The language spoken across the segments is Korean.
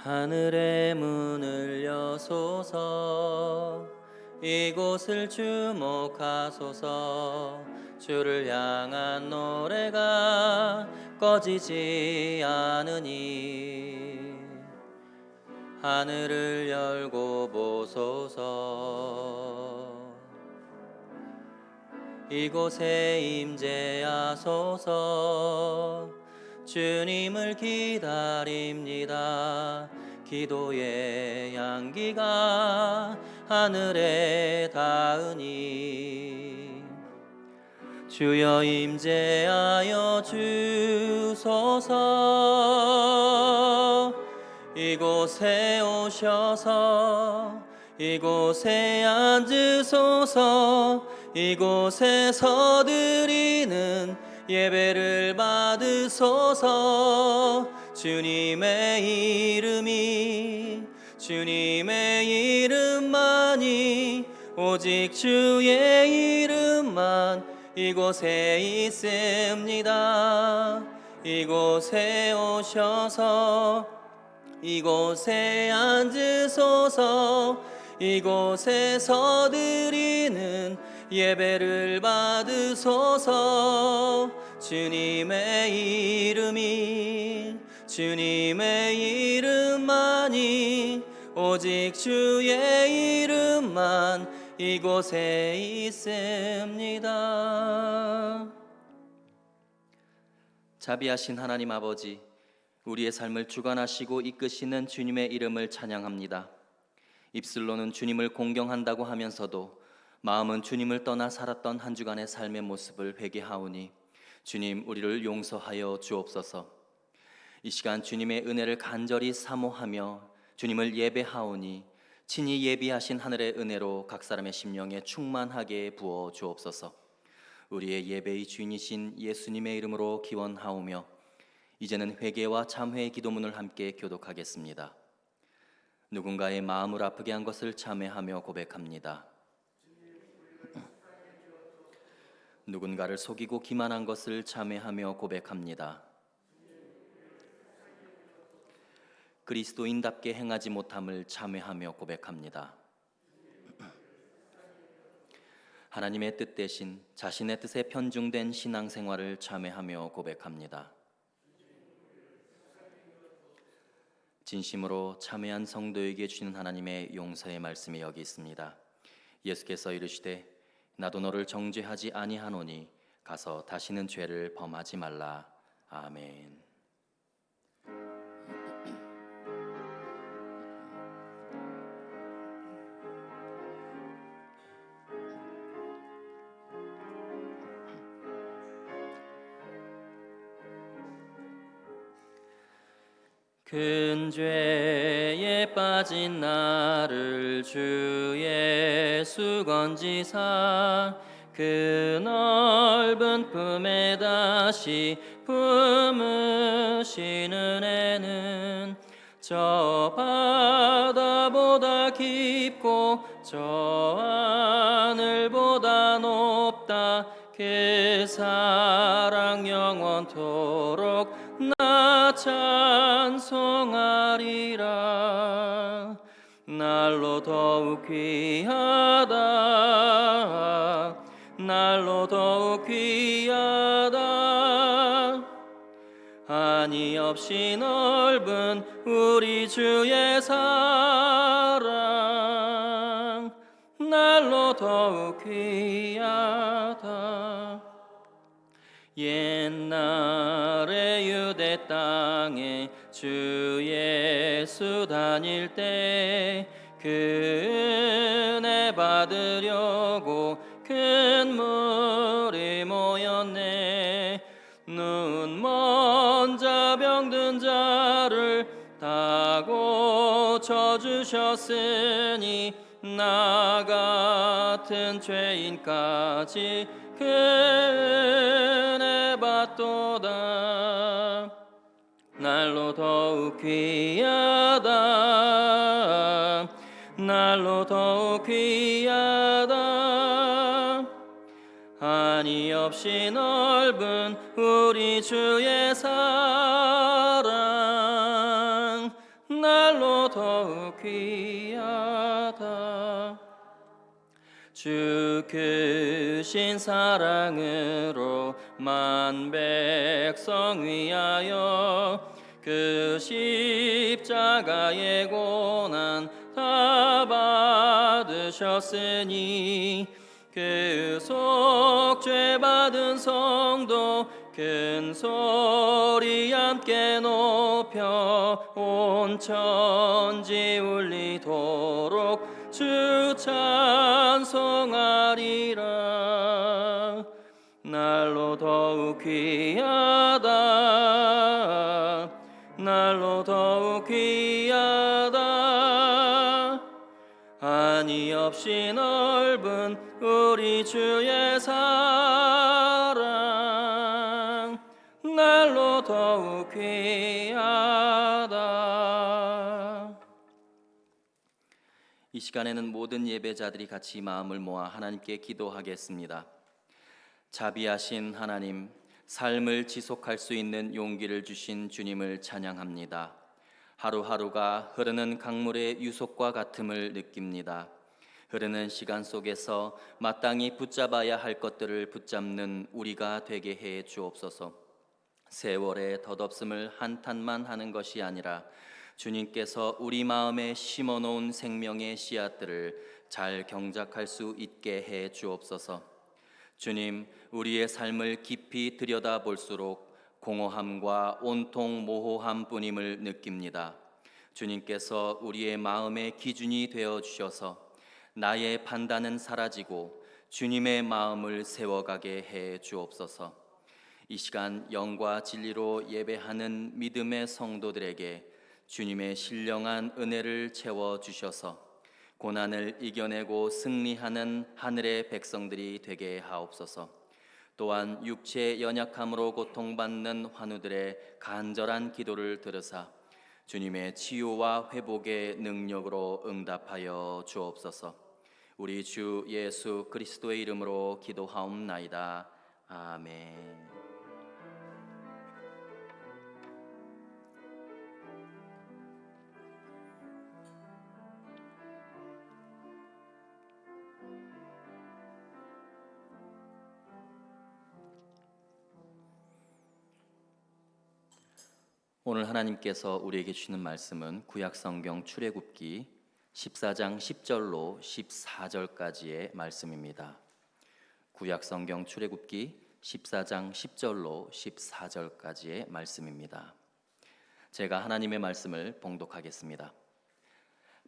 하늘의 문을 여소서. 이곳을 주목하소서. 주를 향한 노래가 꺼지지 않으니 하늘을 열고 보소서. 이곳에 임재하소서. 주님을 기다립니다. 기도의 향기가 하늘에 닿으니 주여 임재하여 주소서. 이곳에 오셔서 이곳에 앉으소서. 이곳에서 드리는 예배를 받으소서. 주님의 이름만이 오직 주의 이름만 이곳에 있습니다. 이곳에 오셔서 이곳에 앉으소서. 이곳에서 드리는 예배를 받으소서. 주님의 이름만이 오직 주의 이름만 이곳에 있습니다. 자비하신 하나님 아버지, 우리의 삶을 주관하시고 이끄시는 주님의 이름을 찬양합니다. 입술로는 주님을 공경한다고 하면서도 마음은 주님을 떠나 살았던 한 주간의 삶의 모습을 회개하오니 주님, 우리를 용서하여 주옵소서. 이 시간 주님의 은혜를 간절히 사모하며 주님을 예배하오니 친히 예비하신 하늘의 은혜로 각 사람의 심령에 충만하게 부어 주옵소서. 우리의 예배의 주인이신 예수님의 이름으로 기원하오며 이제는 회개와 참회의 기도문을 함께 교독하겠습니다. 누군가의 마음을 아프게 한 것을 참회하며 고백합니다. 누군가를 속이고 기만한 것을 참회하며 고백합니다. 그리스도인답게 행하지 못함을 참회하며 고백합니다. 하나님의 뜻 대신 자신의 뜻에 편중된 신앙생활을 참회하며 고백합니다. 진심으로 참회한 성도에게 주시는 하나님의 용서의 말씀이 여기 있습니다. 예수께서 이르시되 나도 너를 정죄하지 아니하노니 가서 다시는 죄를 범하지 말라. 아멘. 큰 죄에 빠진 나를 주 예수 건지사 그 넓은 품에 다시 품으시는 애는 저 바다보다 깊고 저 하늘보다 높다. 그 사랑 영원토록 나 찬송하리라. 날로 더욱 귀하다. 날로 더욱 귀하다. 한이 없이 넓은 우리 주의 사랑 날로 더욱 귀하다. 옛날에 유대 땅에 주 예수 다닐 때 그 은혜 받으려고 큰 무리 모였네. 눈먼 자 병든 자를 다 고쳐주셨으니 나 같은 죄인까지 그 은혜 받도다. 날로 더욱 귀하다. 날로 더욱 귀하다. 한이 없이 넓은 우리 주의 사랑 날 날로 더욱 귀하다. 주 크신 사랑으로 만 백성 위하여 그 십자가의 고난 다 받으셨으니 그 속죄 받은 성도 큰 소리 함께 높여 온 천지 울리도록 주 찬송하리라. 날로 더욱 귀하다. 날로 더욱 귀하다. 한이 없이 넓은 우리 주의 사랑 날로 더욱 귀하다. 이 시간에는 모든 예배자들이 같이 마음을 모아 하나님께 기도하겠습니다. 자비하신 하나님, 삶을 지속할 수 있는 용기를 주신 주님을 찬양합니다. 하루하루가 흐르는 강물의 유속과 같음을 느낍니다. 흐르는 시간 속에서 마땅히 붙잡아야 할 것들을 붙잡는 우리가 되게 해 주옵소서. 세월의 덧없음을 한탄만 하는 것이 아니라 주님께서 우리 마음에 심어놓은 생명의 씨앗들을 잘 경작할 수 있게 해 주옵소서. 주님, 우리의 삶을 깊이 들여다볼수록 공허함과 온통 모호함 뿐임을 느낍니다. 주님께서 우리의 마음의 기준이 되어 주셔서 나의 판단은 사라지고 주님의 마음을 세워가게 해 주옵소서. 이 시간 영과 진리로 예배하는 믿음의 성도들에게 주님의 신령한 은혜를 채워 주셔서 고난을 이겨내고 승리하는 하늘의 백성들이 되게 하옵소서. 또한 육체의 연약함으로 고통받는 환우들의 간절한 기도를 들으사 주님의 치유와 회복의 능력으로 응답하여 주옵소서. 우리 주 예수 그리스도의 이름으로 기도하옵나이다. 아멘. 오늘 하나님께서 우리에게 주시는 말씀은 구약성경 출애굽기 14장 10절로 14절까지의 말씀입니다. 구약성경 출애굽기 14장 10절로 14절까지의 말씀입니다. 제가 하나님의 말씀을 봉독하겠습니다.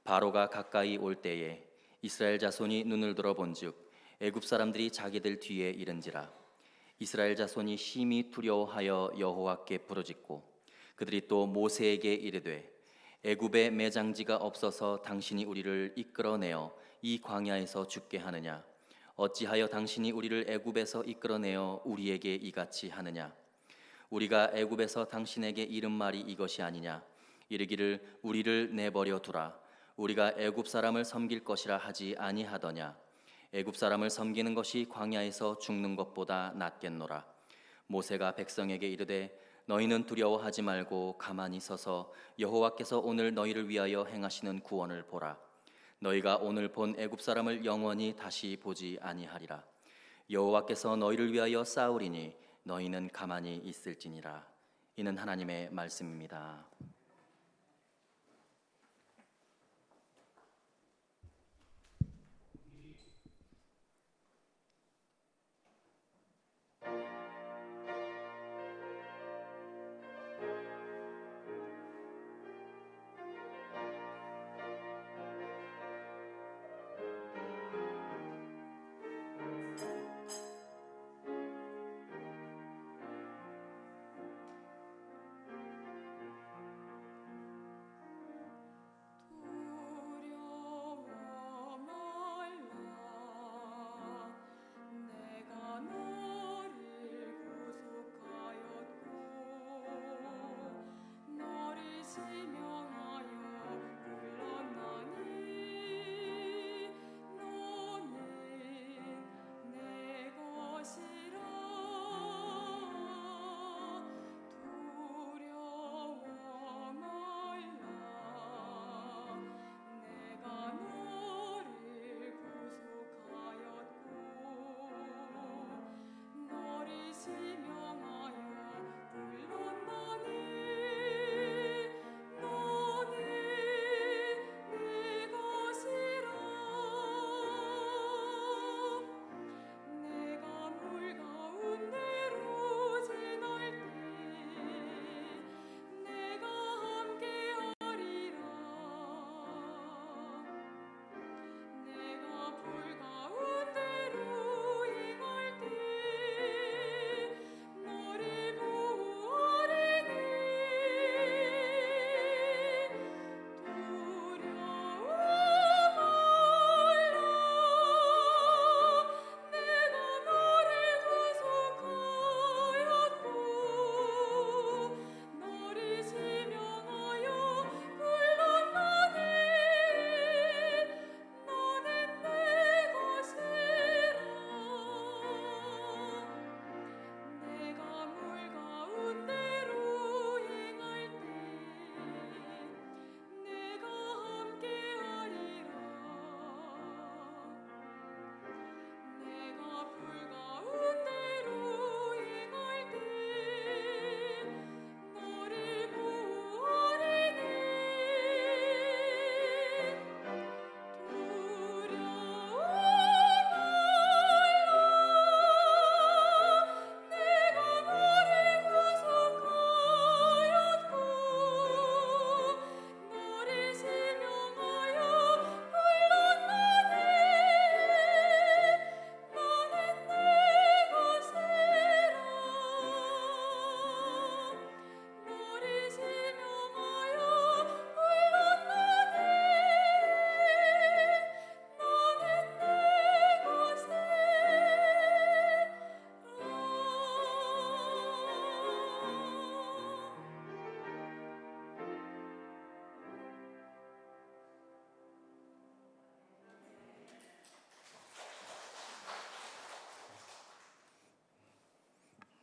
바로가 가까이 올 때에 이스라엘 자손이 눈을 들어 본즉 애굽 사람들이 자기들 뒤에 이른지라. 이스라엘 자손이 심히 두려워하여 여호와께 부르짖고 그들이 또 모세에게 이르되 애굽에 매장지가 없어서 당신이 우리를 이끌어내어 이 광야에서 죽게 하느냐? 어찌하여 당신이 우리를 애굽에서 이끌어내어 우리에게 이같이 하느냐? 우리가 애굽에서 당신에게 이른 말이 이것이 아니냐? 이르기를 우리를 내버려 두라. 우리가 애굽 사람을 섬길 것이라 하지 아니하더냐? 애굽 사람을 섬기는 것이 광야에서 죽는 것보다 낫겠노라. 모세가 백성에게 이르되 너희는 두려워하지 말고 가만히 서서 여호와께서 오늘 너희를 위하여 행하시는 구원을 보라. 너희가 오늘 본 애굽 사람을 영원히 다시 보지 아니하리라. 여호와께서 너희를 위하여 싸우리니 너희는 가만히 있을지니라. 이는 하나님의 말씀입니다.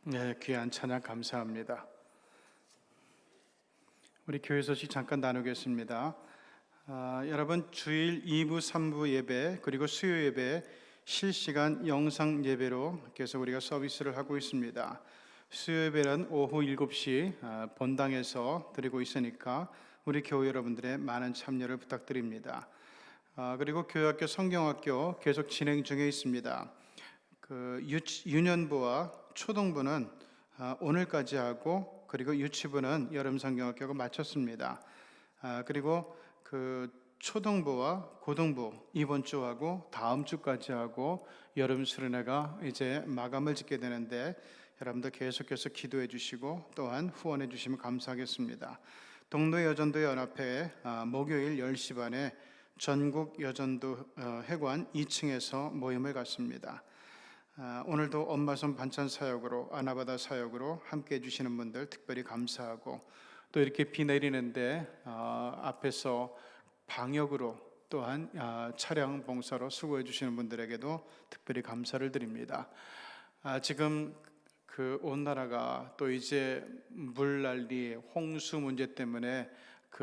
네, 귀한 찬양 감사합니다. 우리 교회 소식 잠깐 나누겠습니다. 여러분 주일 2부, 3부 예배 그리고 수요 예배 실시간 영상 예배로 계속 우리가 서비스를 하고 있습니다. 수요 예배는 오후 7시 본당에서 드리고 있으니까 우리 교회 여러분들의 많은 참여를 부탁드립니다. 그리고 교회학교 성경학교 계속 진행 중에 있습니다. 유년부와 초등부는 오늘까지 하고, 그리고 유치부는 여름 성경학교가 마쳤습니다. 그리고 초등부와 고등부 이번 주 하고 다음 주까지 하고 여름 수련회가 이제 마감을 짓게 되는데, 여러분들 계속해서 기도해 주시고 또한 후원해 주시면 감사하겠습니다. 동도 여전도 연합회 목요일 10시 반에 전국 여전도 회관 2층에서 모임을 갖습니다. 오늘도 엄마손 반찬 사역으로, 아나바다 사역으로 함께 해주시는 분들 특별히 감사하고, 또 이렇게 비 내리는데 앞에서 방역으로 또한 차량 봉사로 수고해 주시는 분들에게도 특별히 감사를 드립니다. 지금 온 나라가 또 이제 물난리, 홍수 문제 때문에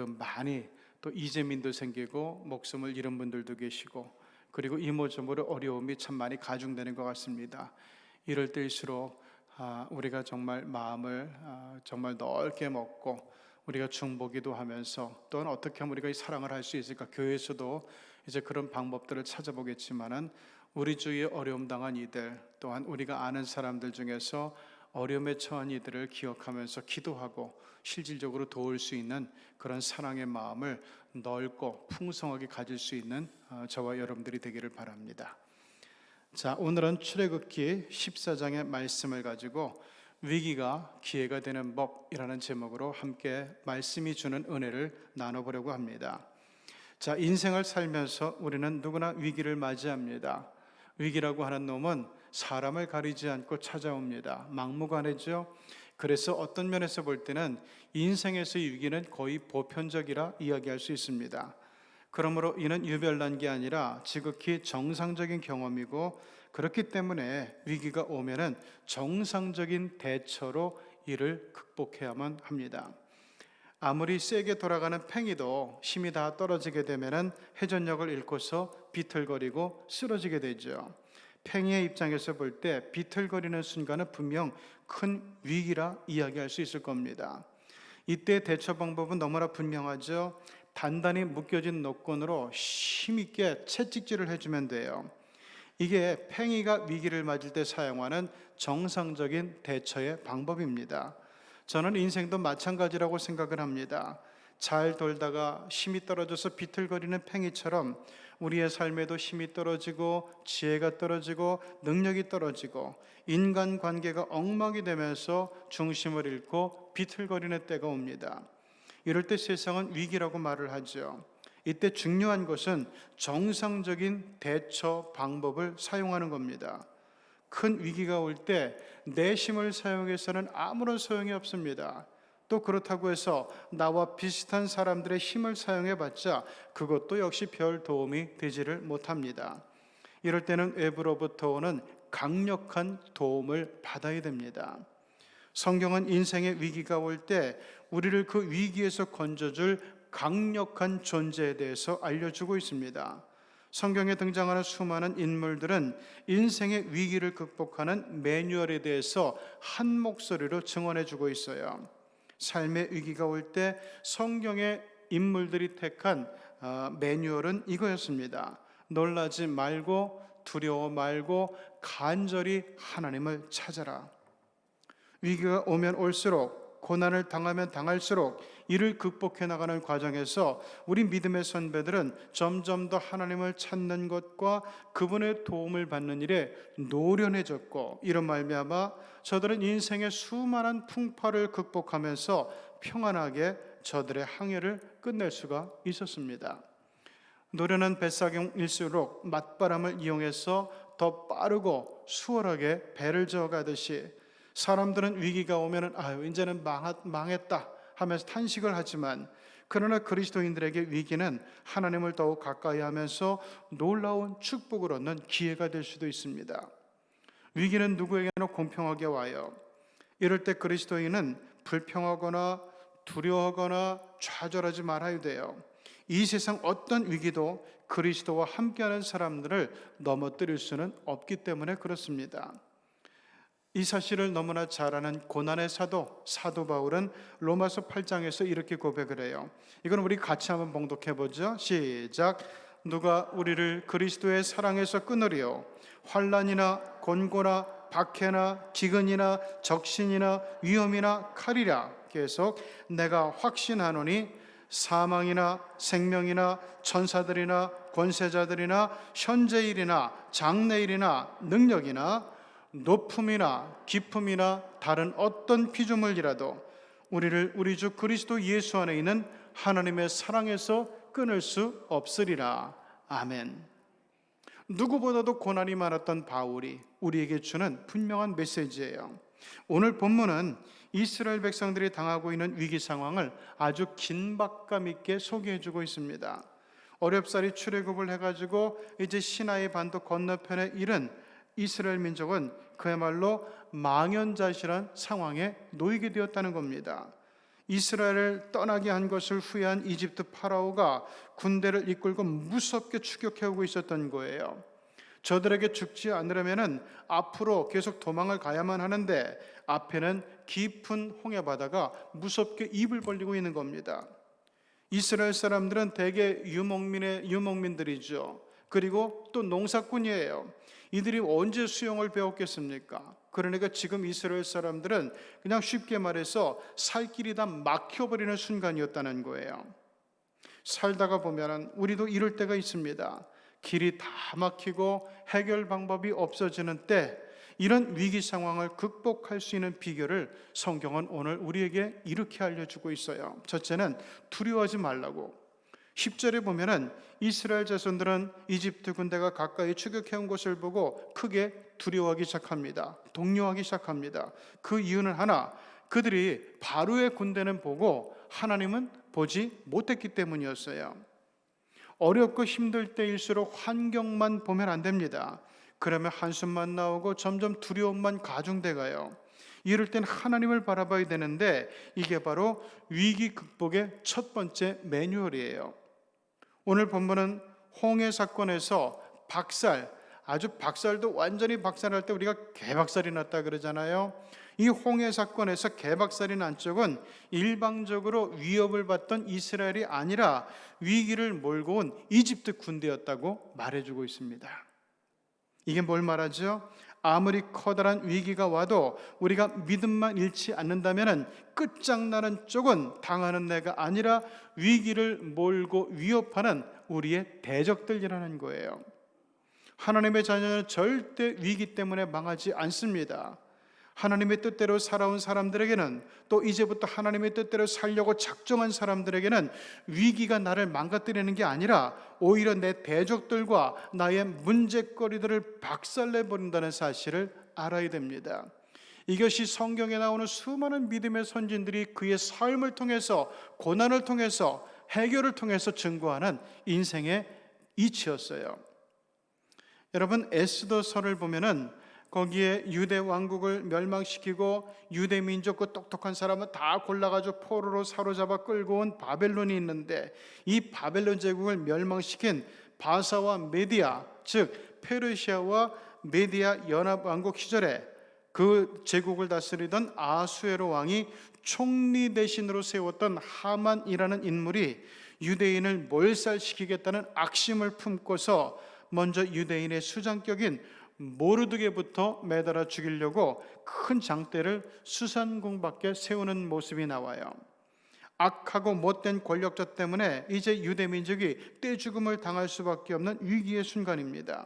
많이 또 이재민도 생기고 목숨을 잃은 분들도 계시고, 그리고 이모저모로 어려움이 참 많이 가중되는 것 같습니다. 이럴 때일수록 우리가 정말 마음을 정말 넓게 먹고 우리가 중보기도 하면서, 또한 어떻게 하면 우리가 이 사랑을 할 수 있을까, 교회에서도 이제 그런 방법들을 찾아보겠지만은 우리 주위에 어려움 당한 이들, 또한 우리가 아는 사람들 중에서 어려움에 처한 이들을 기억하면서 기도하고 실질적으로 도울 수 있는 그런 사랑의 마음을 넓고 풍성하게 가질 수 있는 저와 여러분들이 되기를 바랍니다. 자, 오늘은 출애굽기 14장의 말씀을 가지고 위기가 기회가 되는 법이라는 제목으로 함께 말씀이 주는 은혜를 나눠보려고 합니다. 자, 인생을 살면서 우리는 누구나 위기를 맞이합니다. 위기라고 하는 놈은 사람을 가리지 않고 찾아옵니다. 막무가내죠. 그래서 어떤 면에서 볼 때는 인생에서의 위기는 거의 보편적이라 이야기할 수 있습니다. 그러므로 이는 유별난 게 아니라 지극히 정상적인 경험이고, 그렇기 때문에 위기가 오면은 정상적인 대처로 이를 극복해야만 합니다. 아무리 세게 돌아가는 팽이도 힘이 다 떨어지게 되면은 회전력을 잃고서 비틀거리고 쓰러지게 되죠. 팽이의 입장에서 볼 때 비틀거리는 순간은 분명 큰 위기라 이야기할 수 있을 겁니다. 이때 대처 방법은 너무나 분명하죠. 단단히 묶여진 노끈으로 힘있게 채찍질을 해주면 돼요. 이게 팽이가 위기를 맞을 때 사용하는 정상적인 대처의 방법입니다. 저는 인생도 마찬가지라고 생각을 합니다. 잘 돌다가 힘이 떨어져서 비틀거리는 팽이처럼 우리의 삶에도 힘이 떨어지고 지혜가 떨어지고 능력이 떨어지고 인간관계가 엉망이 되면서 중심을 잃고 비틀거리는 때가 옵니다. 이럴 때 세상은 위기라고 말을 하죠. 이때 중요한 것은 정상적인 대처 방법을 사용하는 겁니다. 큰 위기가 올 때 내 힘을 사용해서는 아무런 소용이 없습니다. 또 그렇다고 해서 나와 비슷한 사람들의 힘을 사용해봤자 그것도 역시 별 도움이 되지를 못합니다. 이럴 때는 외부로부터 오는 강력한 도움을 받아야 됩니다. 성경은 인생의 위기가 올 때 우리를 그 위기에서 건져줄 강력한 존재에 대해서 알려주고 있습니다. 성경에 등장하는 수많은 인물들은 인생의 위기를 극복하는 매뉴얼에 대해서 한 목소리로 증언해주고 있어요. 삶의 위기가 올 때 성경의 인물들이 택한 매뉴얼은 이거였습니다. 놀라지 말고 두려워 말고 간절히 하나님을 찾아라. 위기가 오면 올수록, 고난을 당하면 당할수록 이를 극복해 나가는 과정에서 우리 믿음의 선배들은 점점 더 하나님을 찾는 것과 그분의 도움을 받는 일에 노련해졌고, 이런 말미암아 저들은 인생의 수많은 풍파를 극복하면서 평안하게 저들의 항해를 끝낼 수가 있었습니다. 노련한 뱃사경일수록 맞바람을 이용해서 더 빠르고 수월하게 배를 저어가듯이, 사람들은 위기가 오면 이제는 망했다 하면서 탄식을 하지만, 그러나 그리스도인들에게 위기는 하나님을 더욱 가까이 하면서 놀라운 축복을 얻는 기회가 될 수도 있습니다. 위기는 누구에게나 공평하게 와요. 이럴 때 그리스도인은 불평하거나 두려워하거나 좌절하지 말아야 돼요. 이 세상 어떤 위기도 그리스도와 함께하는 사람들을 넘어뜨릴 수는 없기 때문에 그렇습니다. 이 사실을 너무나 잘 아는 고난의 사도 바울은 로마서 8장에서 이렇게 고백을 해요. 이건 우리 같이 한번 봉독해 보죠. 시작. 누가 우리를 그리스도의 사랑에서 끊으리요? 환난이나 곤고나 박해나 기근이나 적신이나 위험이나 칼이라. 계속 내가 확신하노니 사망이나 생명이나 천사들이나 권세자들이나 현재일이나 장래일이나 능력이나 높음이나 깊음이나 다른 어떤 피조물이라도 우리를 우리 주 그리스도 예수 안에 있는 하나님의 사랑에서 끊을 수 없으리라. 아멘. 누구보다도 고난이 많았던 바울이 우리에게 주는 분명한 메시지예요. 오늘 본문은 이스라엘 백성들이 당하고 있는 위기 상황을 아주 긴박감 있게 소개해주고 있습니다. 어렵사리 출애굽을 해가지고 이제 시나이 반도 건너편에 이른 이스라엘 민족은 그야말로 망연자실한 상황에 놓이게 되었다는 겁니다. 이스라엘을 떠나게 한 것을 후회한 이집트 파라오가 군대를 이끌고 무섭게 추격해오고 있었던 거예요. 저들에게 죽지 않으려면 앞으로 계속 도망을 가야만 하는데 앞에는 깊은 홍해 바다가 무섭게 입을 벌리고 있는 겁니다. 이스라엘 사람들은 대개 유목민들이죠. 그리고 또 농사꾼이에요. 이들이 언제 수영을 배웠겠습니까? 그러니까 지금 이스라엘 사람들은 그냥 쉽게 말해서 살 길이 다 막혀버리는 순간이었다는 거예요. 살다가 보면 우리도 이럴 때가 있습니다. 길이 다 막히고 해결 방법이 없어지는 때 이런 위기 상황을 극복할 수 있는 비결을 성경은 오늘 우리에게 이렇게 알려주고 있어요. 첫째는 두려워하지 말라고. 10절에 보면은 이스라엘 자손들은 이집트 군대가 가까이 추격해온 것을 보고 크게 두려워하기 시작합니다. 동요하기 시작합니다. 그 이유는 하나, 그들이 바로의 군대는 보고 하나님은 보지 못했기 때문이었어요. 어렵고 힘들 때일수록 환경만 보면 안 됩니다. 그러면 한숨만 나오고 점점 두려움만 가중돼 가요. 이럴 땐 하나님을 바라봐야 되는데 이게 바로 위기 극복의 첫 번째 매뉴얼이에요. 오늘 본문은 홍해 사건에서 아주 박살도 완전히 박살날 때 우리가 개박살이 났다 그러잖아요. 이 홍해 사건에서 개박살이 난 쪽은 일방적으로 위협을 받던 이스라엘이 아니라 위기를 몰고 온 이집트 군대였다고 말해주고 있습니다. 이게 뭘 말하죠? 아무리 커다란 위기가 와도 우리가 믿음만 잃지 않는다면 끝장나는 쪽은 당하는 내가 아니라 위기를 몰고 위협하는 우리의 대적들이라는 거예요. 하나님의 자녀는 절대 위기 때문에 망하지 않습니다. 하나님의 뜻대로 살아온 사람들에게는, 또 이제부터 하나님의 뜻대로 살려고 작정한 사람들에게는 위기가 나를 망가뜨리는 게 아니라 오히려 내 대적들과 나의 문제거리들을 박살내버린다는 사실을 알아야 됩니다. 이것이 성경에 나오는 수많은 믿음의 선진들이 그의 삶을 통해서, 고난을 통해서, 해결을 통해서 증거하는 인생의 이치였어요. 여러분, 에스더서를 보면은 거기에 유대 왕국을 멸망시키고 유대 민족 그 똑똑한 사람은 다 골라가지고 포로로 사로잡아 끌고 온 바벨론이 있는데, 이 바벨론 제국을 멸망시킨 바사와 메디아, 즉 페르시아와 메디아 연합왕국 시절에 그 제국을 다스리던 아수에로 왕이 총리 대신으로 세웠던 하만이라는 인물이 유대인을 몰살시키겠다는 악심을 품고서 먼저 유대인의 수장격인 모르드게부터 매달아 죽이려고 큰 장대를 수산궁 밖에 세우는 모습이 나와요. 악하고 못된 권력자 때문에 이제 유대 민족이 떼죽음을 당할 수밖에 없는 위기의 순간입니다.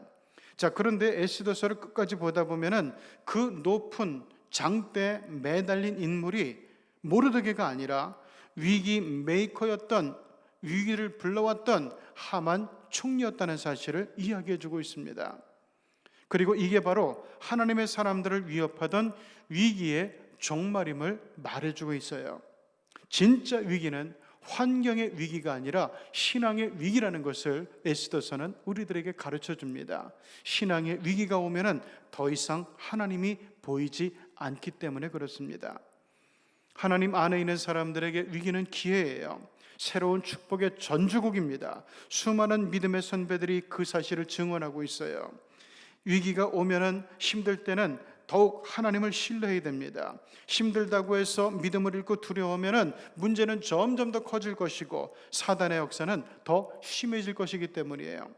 자, 그런데 에스더서를 끝까지 보다 보면은 그 높은 장대에 매달린 인물이 모르드게가 아니라 위기 메이커였던, 위기를 불러왔던 하만 총리였다는 사실을 이야기해 주고 있습니다. 그리고 이게 바로 하나님의 사람들을 위협하던 위기의 종말임을 말해주고 있어요. 진짜 위기는 환경의 위기가 아니라 신앙의 위기라는 것을 에스더서는 우리들에게 가르쳐 줍니다. 신앙의 위기가 오면은 더 이상 하나님이 보이지 않기 때문에 그렇습니다. 하나님 안에 있는 사람들에게 위기는 기회예요. 새로운 축복의 전주곡입니다. 수많은 믿음의 선배들이 그 사실을 증언하고 있어요. 위기가 오면은, 힘들 때는 더욱 하나님을 신뢰해야 됩니다. 힘들다고 해서 믿음을 잃고 두려워하면은 문제는 점점 더 커질 것이고 사단의 역사는 더 심해질 것이기 때문이에요.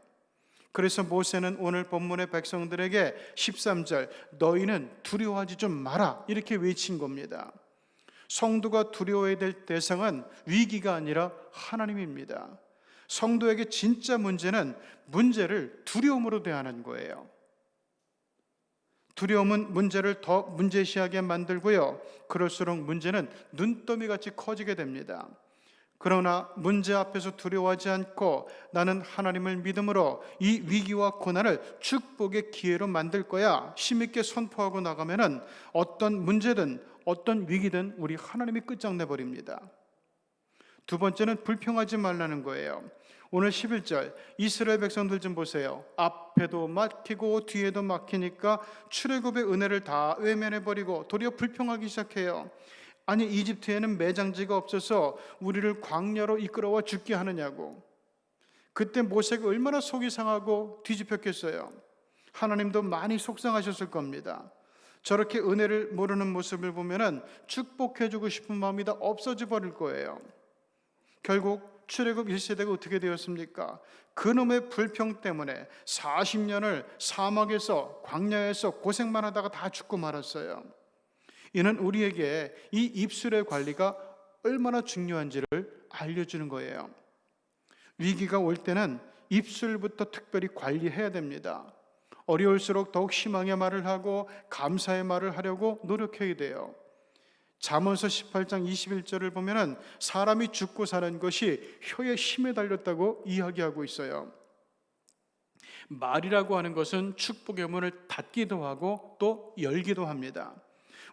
그래서 모세는 오늘 본문의 백성들에게 13절 너희는 두려워하지 좀 마라 이렇게 외친 겁니다. 성도가 두려워해야 될 대상은 위기가 아니라 하나님입니다. 성도에게 진짜 문제는 문제를 두려움으로 대하는 거예요. 두려움은 문제를 더 문제시하게 만들고요. 그럴수록 문제는 눈더미같이 커지게 됩니다. 그러나 문제 앞에서 두려워하지 않고 나는 하나님을 믿음으로 이 위기와 고난을 축복의 기회로 만들 거야 힘있게 선포하고 나가면은 어떤 문제든 어떤 위기든 우리 하나님이 끝장내버립니다. 두 번째는 불평하지 말라는 거예요. 오늘 11절 이스라엘 백성들 좀 보세요. 앞에도 막히고 뒤에도 막히니까 출애굽의 은혜를 다 외면해버리고 도리어 불평하기 시작해요. 아니 이집트에는 매장지가 없어서 우리를 광야로 이끌어와 죽게 하느냐고. 그때 모세가 얼마나 속이 상하고 뒤집혔겠어요. 하나님도 많이 속상하셨을 겁니다. 저렇게 은혜를 모르는 모습을 보면은 축복해주고 싶은 마음이 다 없어져 버릴 거예요. 결국 출애굽 1세대가 어떻게 되었습니까? 그놈의 불평 때문에 40년을 사막에서 광야에서 고생만 하다가 다 죽고 말았어요. 이는 우리에게 이 입술의 관리가 얼마나 중요한지를 알려주는 거예요. 위기가 올 때는 입술부터 특별히 관리해야 됩니다. 어려울수록 더욱 희망의 말을 하고 감사의 말을 하려고 노력해야 돼요. 잠언서 18장 21절을 보면은 사람이 죽고 사는 것이 혀의 힘에 달렸다고 이야기하고 있어요. 말이라고 하는 것은 축복의 문을 닫기도 하고 또 열기도 합니다.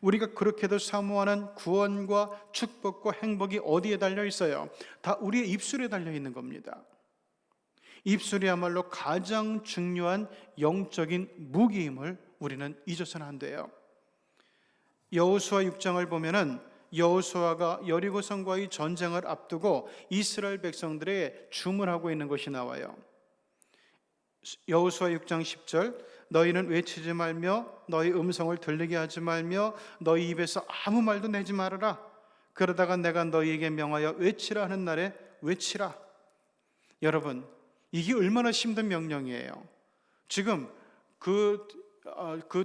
우리가 그렇게도 사모하는 구원과 축복과 행복이 어디에 달려 있어요? 다 우리의 입술에 달려 있는 겁니다. 입술이야말로 가장 중요한 영적인 무기임을 우리는 잊어서는 안 돼요. 여호수아 6장을 보면은 여호수아가 여리고성과의 전쟁을 앞두고 이스라엘 백성들에게 주문하고 있는 것이 나와요. 여호수아 6장 10절 너희는 외치지 말며 너희 음성을 들리게 하지 말며 너희 입에서 아무 말도 내지 말아라. 그러다가 내가 너희에게 명하여 외치라 하는 날에 외치라. 여러분 이게 얼마나 힘든 명령이에요. 지금 그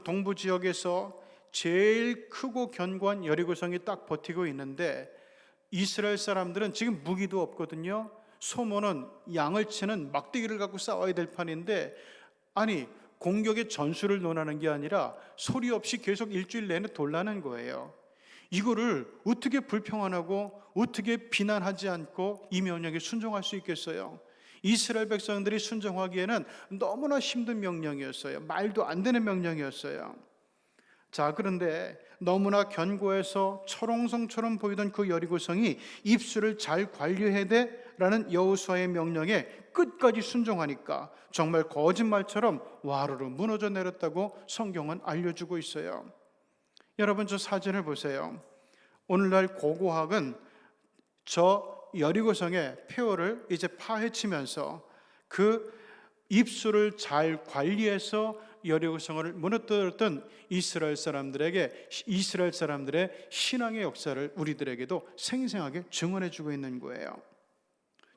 동부 지역에서 제일 크고 견고한 여리고성이 딱 버티고 있는데 이스라엘 사람들은 지금 무기도 없거든요. 소모는 양을 치는 막대기를 갖고 싸워야 될 판인데 아니 공격의 전술을 논하는 게 아니라 소리 없이 계속 일주일 내내 돌라는 거예요. 이거를 어떻게 불평 안 하고 어떻게 비난하지 않고 이 명령에 순종할 수 있겠어요? 이스라엘 백성들이 순종하기에는 너무나 힘든 명령이었어요. 말도 안 되는 명령이었어요. 자, 그런데 너무나 견고해서 철옹성처럼 보이던 그 여리고성이 입술을 잘 관리해야 돼라는 여호수아의 명령에 끝까지 순종하니까 정말 거짓말처럼 와르르 무너져 내렸다고 성경은 알려주고 있어요. 여러분 저 사진을 보세요. 오늘날 고고학은 저 여리고성의 폐허를 이제 파헤치면서 그 입술을 잘 관리해서 여리고성을 무너뜨렸던 이스라엘 사람들의 신앙의 역사를 우리들에게도 생생하게 증언해주고 있는 거예요.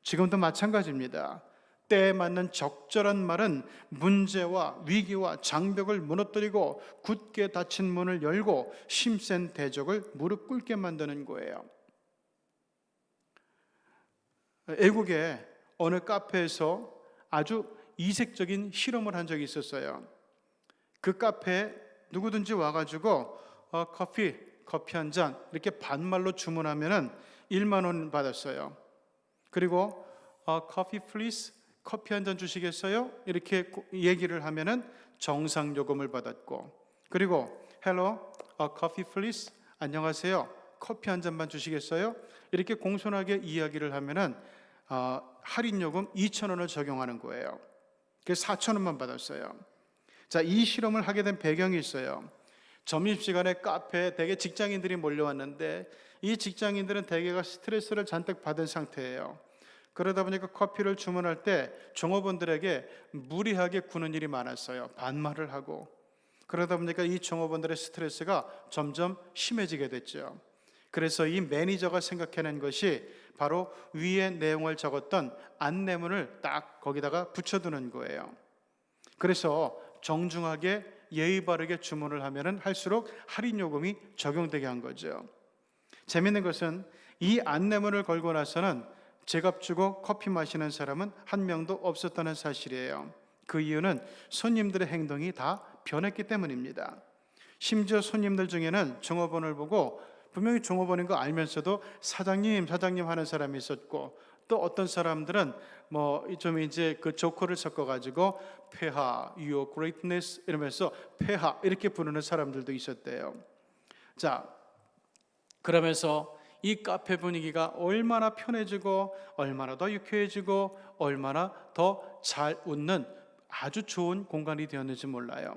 지금도 마찬가지입니다. 때에 맞는 적절한 말은 문제와 위기와 장벽을 무너뜨리고 굳게 닫힌 문을 열고 힘센 대적을 무릎 꿇게 만드는 거예요. 애국의 어느 카페에서 아주 이색적인 실험을 한 적이 있었어요. 그 카페에 누구든지 와가지고 커피 한 잔 이렇게 반말로 주문하면은 1만 원 받았어요. 그리고 커피 플리즈 커피 한 잔 주시겠어요? 이렇게 얘기를 하면은 정상 요금을 받았고, 그리고 헬로 커피 플리즈 안녕하세요 커피 한 잔만 주시겠어요? 이렇게 공손하게 이야기를 하면은 할인 요금 2,000원을 적용하는 거예요. 그래서 4,000원만 받았어요. 자, 이 실험을 하게 된 배경이 있어요. 점심시간에 카페에 대개 직장인들이 몰려왔는데 이 직장인들은 대개가 스트레스를 잔뜩 받은 상태예요. 그러다 보니까 커피를 주문할 때 종업원들에게 무리하게 구는 일이 많았어요. 반말을 하고. 그러다 보니까 이 종업원들의 스트레스가 점점 심해지게 됐죠. 그래서 이 매니저가 생각해낸 것이 바로 위에 내용을 적었던 안내문을 딱 거기다가 붙여두는 거예요. 그래서 정중하게 예의 바르게 주문을 하면은 할수록 할인 요금이 적용되게 한 거죠. 재밌는 것은 이 안내문을 걸고 나서는 제값 주고 커피 마시는 사람은 한 명도 없었다는 사실이에요. 그 이유는 손님들의 행동이 다 변했기 때문입니다. 심지어 손님들 중에는 종업원을 보고 분명히 종업원인 거 알면서도 사장님 하는 사람이 있었고, 또 어떤 사람들은 뭐 좀 이제 그 조커를 섞어가지고 폐하, your greatness 이러면서 폐하 이렇게 부르는 사람들도 있었대요. 자, 그러면서 이 카페 분위기가 얼마나 편해지고 얼마나 더 유쾌해지고 얼마나 더 잘 웃는 아주 좋은 공간이 되었는지 몰라요.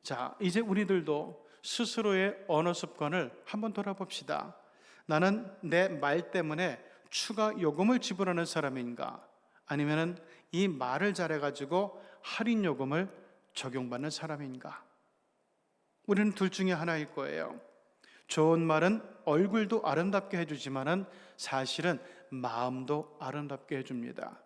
자, 이제 우리들도 스스로의 언어 습관을 한번 돌아봅시다. 나는 내 말 때문에 추가 요금을 지불하는 사람인가? 아니면은 이 말을 잘해가지고 할인 요금을 적용받는 사람인가? 우리는 둘 중에 하나일 거예요. 좋은 말은 얼굴도 아름답게 해주지만은 사실은 마음도 아름답게 해줍니다.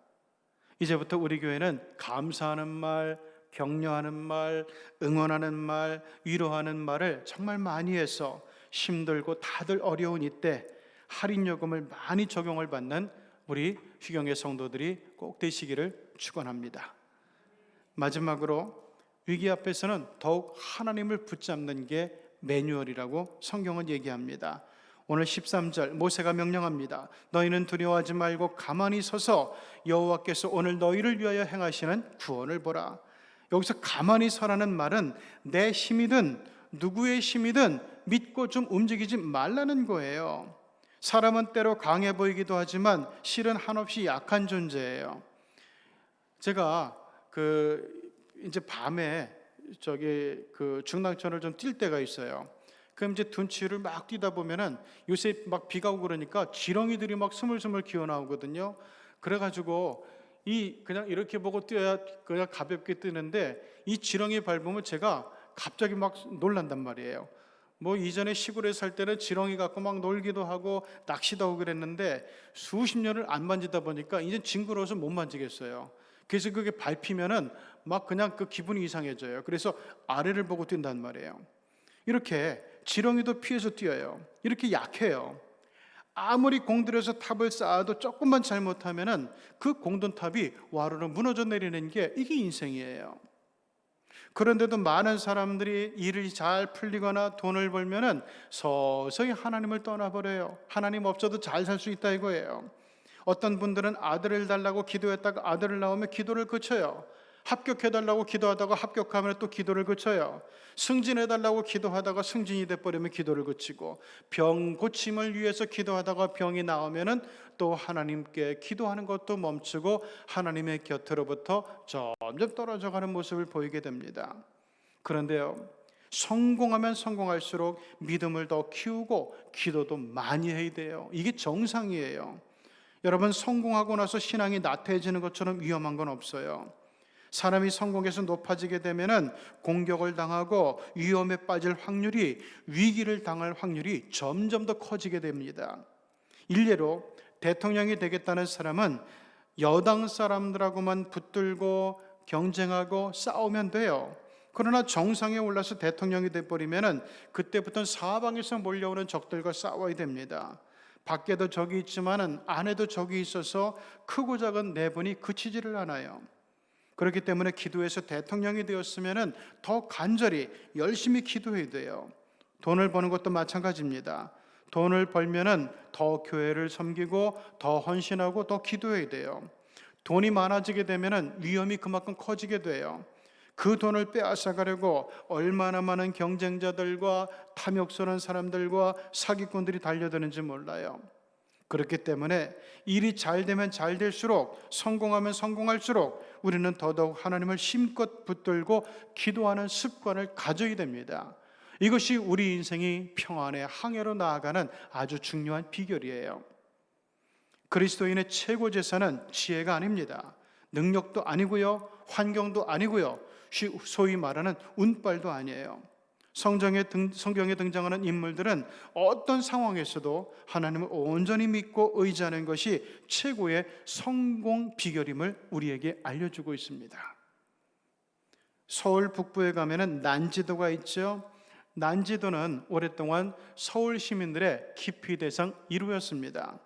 이제부터 우리 교회는 감사하는 말, 격려하는 말, 응원하는 말, 위로하는 말을 정말 많이 해서 힘들고 다들 어려운 이때 할인 요금을 많이 적용을 받는 우리 휴경의 성도들이 꼭 되시기를 축원합니다. 마지막으로 위기 앞에서는 더욱 하나님을 붙잡는 게 매뉴얼이라고 성경은 얘기합니다. 오늘 13절 모세가 명령합니다. 너희는 두려워하지 말고 가만히 서서 여호와께서 오늘 너희를 위하여 행하시는 구원을 보라. 여기서 가만히 서라는 말은 내 힘이든 누구의 힘이든 믿고 좀 움직이지 말라는 거예요. 사람은 때로 강해 보이기도 하지만 실은 한없이 약한 존재예요. 제가 이제 밤에 중랑천을 좀 뛸 때가 있어요. 그럼 이제 둔치를 막 뛰다 보면은 요새 막 비가 오고 그러니까 지렁이들이 막 스물스물 기어 나오거든요. 그래가지고 그냥 이렇게 보고 뛰어야 그냥 가볍게 뛰는데 이 지렁이 밟으면 제가 갑자기 막 놀란단 말이에요. 뭐 이전에 시골에 살 때는 지렁이 갖고 막 놀기도 하고 낚시도 하고 그랬는데 수십 년을 안 만지다 보니까 이제 징그러워서 못 만지겠어요. 그래서 그게 밟히면은 막 그냥 그 기분이 이상해져요. 그래서 아래를 보고 뛴단 말이에요. 이렇게 지렁이도 피해서 뛰어요. 이렇게 약해요. 아무리 공들여서 탑을 쌓아도 조금만 잘못하면은 그 공든탑이 와르르 무너져 내리는 게 이게 인생이에요. 그런데도 많은 사람들이 일이 잘 풀리거나 돈을 벌면은 서서히 하나님을 떠나버려요. 하나님 없어도 잘 살 수 있다 이거예요. 어떤 분들은 아들을 달라고 기도했다가 아들을 낳으면 기도를 그쳐요. 합격해달라고 기도하다가 합격하면 또 기도를 그쳐요. 승진해달라고 기도하다가 승진이 돼버리면 기도를 그치고, 병 고침을 위해서 기도하다가 병이 나오면은 또 하나님께 기도하는 것도 멈추고 하나님의 곁으로부터 점점 떨어져가는 모습을 보이게 됩니다. 그런데요, 성공하면 성공할수록 믿음을 더 키우고 기도도 많이 해야 돼요. 이게 정상이에요. 여러분, 성공하고 나서 신앙이 나태해지는 것처럼 위험한 건 없어요. 사람이 성공해서 높아지게 되면은 공격을 당하고 위험에 빠질 확률이, 위기를 당할 확률이 점점 더 커지게 됩니다. 일례로 대통령이 되겠다는 사람은 여당 사람들하고만 붙들고 경쟁하고 싸우면 돼요. 그러나 정상에 올라서 대통령이 돼버리면은 그때부터는 사방에서 몰려오는 적들과 싸워야 됩니다. 밖에도 적이 있지만은 안에도 적이 있어서 크고 작은 내분이 그치지를 않아요. 그렇기 때문에 기도해서 대통령이 되었으면은 더 간절히 열심히 기도해야 돼요. 돈을 버는 것도 마찬가지입니다. 돈을 벌면은 더 교회를 섬기고 더 헌신하고 더 기도해야 돼요. 돈이 많아지게 되면은 위험이 그만큼 커지게 돼요. 그 돈을 빼앗아가려고 얼마나 많은 경쟁자들과 탐욕스러운 사람들과 사기꾼들이 달려드는지 몰라요. 그렇기 때문에 일이 잘 되면 잘 될수록, 성공하면 성공할수록 우리는 더더욱 하나님을 힘껏 붙들고 기도하는 습관을 가져야 됩니다. 이것이 우리 인생이 평안의 항해로 나아가는 아주 중요한 비결이에요. 그리스도인의 최고 재산은 지혜가 아닙니다. 능력도 아니고요, 환경도 아니고요, 소위 말하는 운빨도 아니에요. 성경에 등장하는 인물들은 어떤 상황에서도 하나님을 온전히 믿고 의지하는 것이 최고의 성공 비결임을 우리에게 알려주고 있습니다. 서울 북부에 가면은 난지도가 있죠. 난지도는 오랫동안 서울 시민들의 기피 대상 1호였습니다.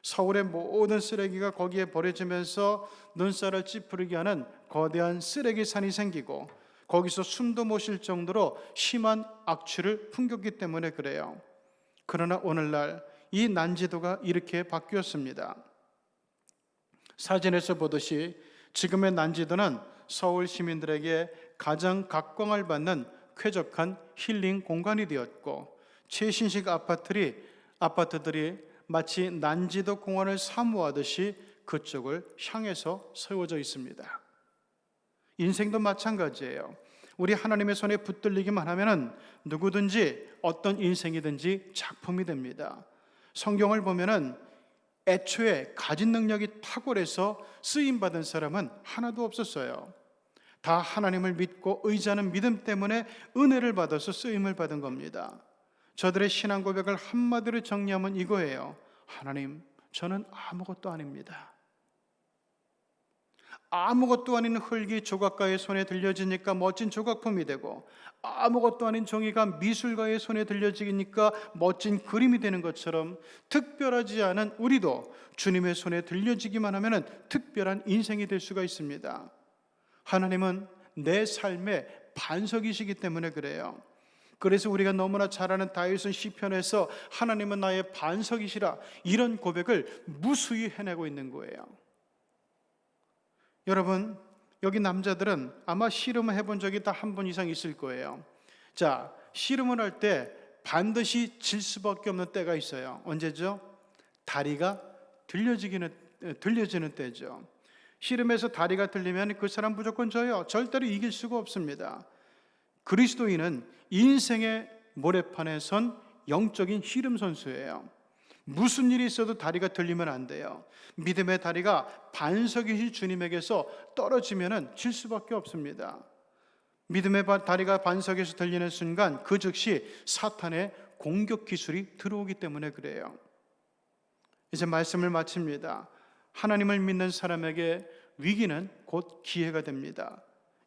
서울의 모든 쓰레기가 거기에 버려지면서 눈살을 찌푸리게 하는 거대한 쓰레기산이 생기고, 거기서 숨도 못 쉴 정도로 심한 악취를 풍겼기 때문에 그래요. 그러나 오늘날 이 난지도가 이렇게 바뀌었습니다. 사진에서 보듯이 지금의 난지도는 서울 시민들에게 가장 각광을 받는 쾌적한 힐링 공간이 되었고, 최신식 아파트들이 마치 난지도 공원을 사모하듯이 그쪽을 향해서 세워져 있습니다. 인생도 마찬가지예요. 우리 하나님의 손에 붙들리기만 하면은 누구든지 어떤 인생이든지 작품이 됩니다. 성경을 보면은 애초에 가진 능력이 탁월해서 쓰임 받은 사람은 하나도 없었어요. 다 하나님을 믿고 의지하는 믿음 때문에 은혜를 받아서 쓰임을 받은 겁니다. 저들의 신앙 고백을 한마디로 정리하면 이거예요. 하나님, 저는 아무것도 아닙니다. 아무것도 아닌 흙이 조각가의 손에 들려지니까 멋진 조각품이 되고, 아무것도 아닌 종이가 미술가의 손에 들려지니까 멋진 그림이 되는 것처럼, 특별하지 않은 우리도 주님의 손에 들려지기만 하면 특별한 인생이 될 수가 있습니다. 하나님은 내 삶의 반석이시기 때문에 그래요. 그래서 우리가 너무나 잘 아는 다윗은 시편에서 하나님은 나의 반석이시라, 이런 고백을 무수히 해내고 있는 거예요. 여러분, 여기 남자들은 아마 씨름을 해본 적이 다 한 번 이상 있을 거예요. 자, 씨름을 할 때 반드시 질 수밖에 없는 때가 있어요. 언제죠? 다리가 들려지는 때죠. 씨름에서 다리가 들리면 그 사람 무조건 져요. 절대로 이길 수가 없습니다. 그리스도인은 인생의 모래판에 선 영적인 씨름 선수예요. 무슨 일이 있어도 다리가 들리면 안 돼요. 믿음의 다리가 반석이신 주님에게서 떨어지면 질 수밖에 없습니다. 믿음의 다리가 반석에서 들리는 순간 그 즉시 사탄의 공격 기술이 들어오기 때문에 그래요. 이제 말씀을 마칩니다. 하나님을 믿는 사람에게 위기는 곧 기회가 됩니다.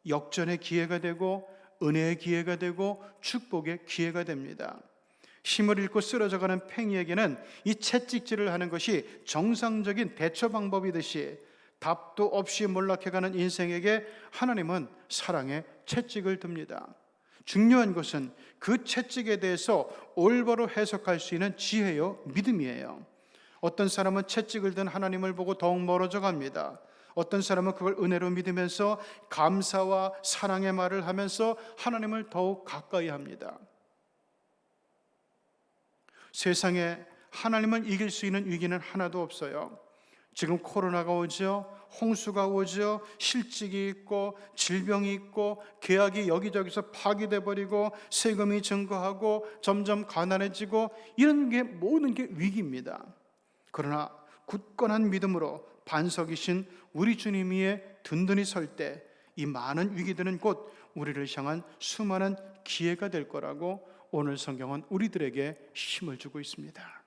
역전의 기회가 되고, 은혜의 기회가 되고, 축복의 기회가 됩니다. 힘을 잃고 쓰러져가는 팽이에게는 이 채찍질을 하는 것이 정상적인 대처 방법이듯이, 답도 없이 몰락해가는 인생에게 하나님은 사랑의 채찍을 듭니다. 중요한 것은 그 채찍에 대해서 올바로 해석할 수 있는 지혜요, 믿음이에요. 어떤 사람은 채찍을 든 하나님을 보고 더욱 멀어져 갑니다. 어떤 사람은 그걸 은혜로 믿으면서 감사와 사랑의 말을 하면서 하나님을 더욱 가까이 합니다. 세상에 하나님을 이길 수 있는 위기는 하나도 없어요. 지금 코로나가 오죠, 홍수가 오죠, 실직이 있고 질병이 있고 계약이 여기저기서 파기돼 버리고 세금이 증가하고 점점 가난해지고, 이런 게 모든 게 위기입니다. 그러나 굳건한 믿음으로 반석이신 우리 주님 위에 든든히 설 때 이 많은 위기들은 곧 우리를 향한 수많은 기회가 될 거라고 오늘 성경은 우리들에게 힘을 주고 있습니다.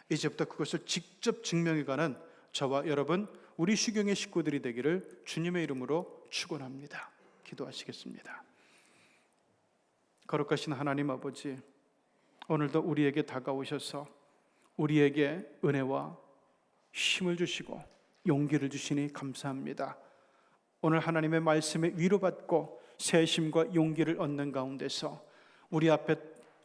이제부터 그것을 직접 증명해가는 저와 여러분, 우리 수경의 식구들이 되기를 주님의 이름으로 축원합니다. 기도하시겠습니다. 거룩하신 하나님 아버지, 오늘도 우리에게 다가오셔서 우리에게 은혜와 힘을 주시고 용기를 주시니 감사합니다. 오늘 하나님의 말씀에 위로받고 새 힘과 용기를 얻는 가운데서 우리 앞에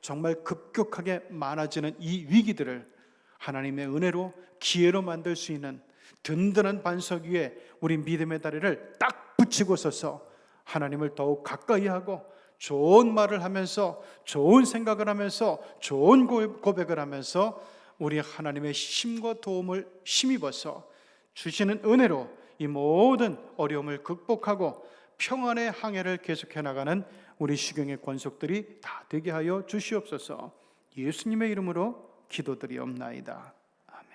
정말 급격하게 많아지는 이 위기들을 하나님의 은혜로 기회로 만들 수 있는 든든한 반석 위에 우리 믿음의 다리를 딱 붙이고 서서 하나님을 더욱 가까이 하고 좋은 말을 하면서, 좋은 생각을 하면서, 좋은 고백을 하면서 우리 하나님의 힘과 도움을 힘입어서 주시는 은혜로 이 모든 어려움을 극복하고 평안의 항해를 계속해 나가는 우리 시경의 권속들이 다 되게 하여 주시옵소서. 예수님의 이름으로 기도드리옵나이다. 아멘.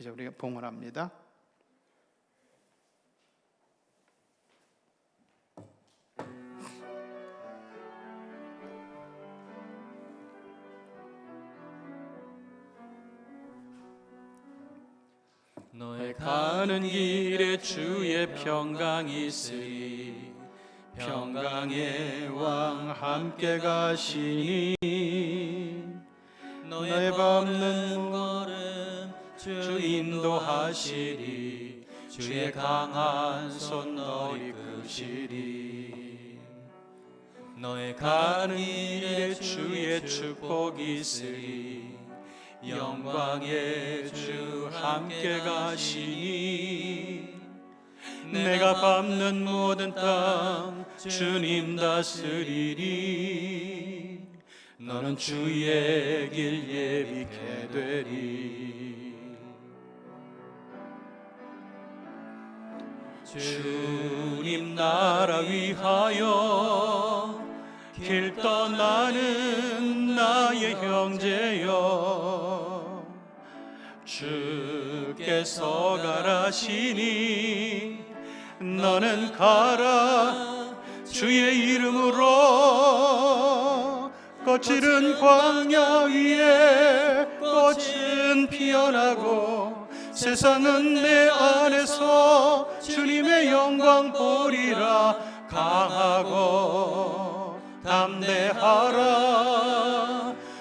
이제 우리가 봉헌합니다. 너의 가는 길에 주의 평강이 있으리. 평강의 왕 함께 가시니 너의 밟는 걸음 주 인도하시리. 주의 강한 손 너 이끄시리. 너의 가는 길에 주의 축복이 있으리. 영광의 주 함께 가시니 내가 밟는 모든 땅 주님 다스리리. 너는 주의 길 예비케 되리. 주님 나라 위하여 길 떠나는 나의 형제여, 주께서 가라시니 너는 가라. 주의 이름으로 거칠은 광야 위에 꽃은 피어나고 세상은 내 안에서 주님의 영광 보리라. 강하고 담대하라.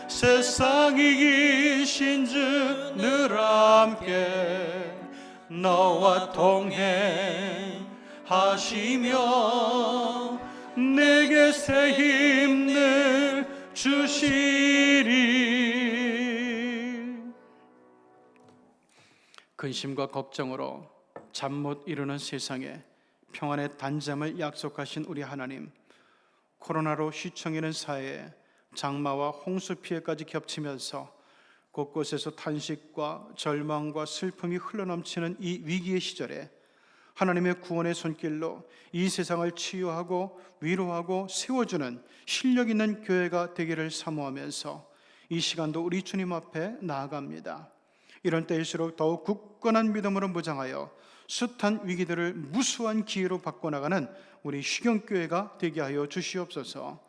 세상 이기신 주 늘 함께 너와 동행하시며 내게 새 힘을 주시리. 근심과 걱정으로 잠 못 이루는 세상에 평안의 단잠을 약속하신 우리 하나님, 코로나로 휘청이는 사회에 장마와 홍수 피해까지 겹치면서 곳곳에서 탄식과 절망과 슬픔이 흘러넘치는 이 위기의 시절에 하나님의 구원의 손길로 이 세상을 치유하고 위로하고 세워주는 실력 있는 교회가 되기를 사모하면서 이 시간도 우리 주님 앞에 나아갑니다. 이런 때일수록 더욱 굳건한 믿음으로 무장하여 숱한 위기들을 무수한 기회로 바꿔나가는 우리 시경교회가 되게 하여 주시옵소서.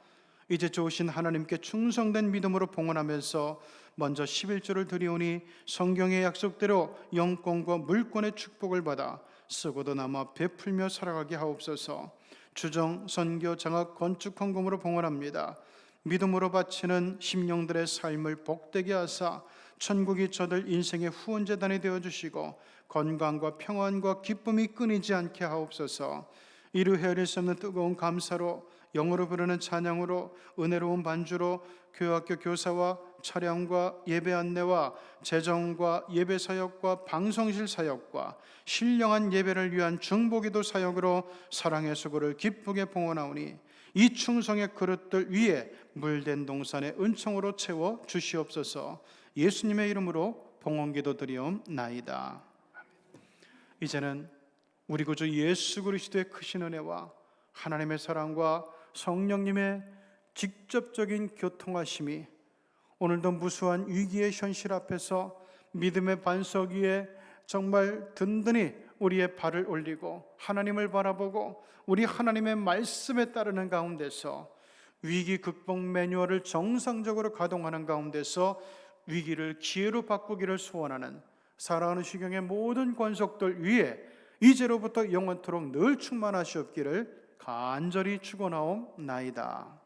이제 좋으신 하나님께 충성된 믿음으로 봉헌하면서 먼저 11조를 드리오니 성경의 약속대로 영권과 물권의 축복을 받아 쓰고도 남아 베풀며 살아가게 하옵소서. 주정, 선교, 장학, 건축, 헌금으로 봉헌합니다. 믿음으로 바치는 심령들의 삶을 복되게 하사 천국이 저들 인생의 후원재단이 되어주시고 건강과 평안과 기쁨이 끊이지 않게 하옵소서. 이루 헤아릴 수 없는 뜨거운 감사로, 영어로 부르는 찬양으로, 은혜로운 반주로 교회학교 교사와 차량과 예배 안내와 재정과 예배 사역과 방송실 사역과 신령한 예배를 위한 중보기도 사역으로 사랑의 수고를 기쁘게 봉헌하오니 이 충성의 그릇들 위에 물된 동산의 은총으로 채워 주시옵소서. 예수님의 이름으로 봉헌기도 드리옵나이다. 이제는 우리 구주 예수 그리스도의 크신 은혜와 하나님의 사랑과 성령님의 직접적인 교통하심이 오늘도 무수한 위기의 현실 앞에서 믿음의 반석 위에 정말 든든히 우리의 발을 올리고 하나님을 바라보고 우리 하나님의 말씀에 따르는 가운데서 위기 극복 매뉴얼을 정상적으로 가동하는 가운데서 위기를 기회로 바꾸기를 소원하는 사랑하는 시경의 모든 권속들 위에 이제로부터 영원토록 늘 충만하시옵기를 간절히 축원하옵나이다.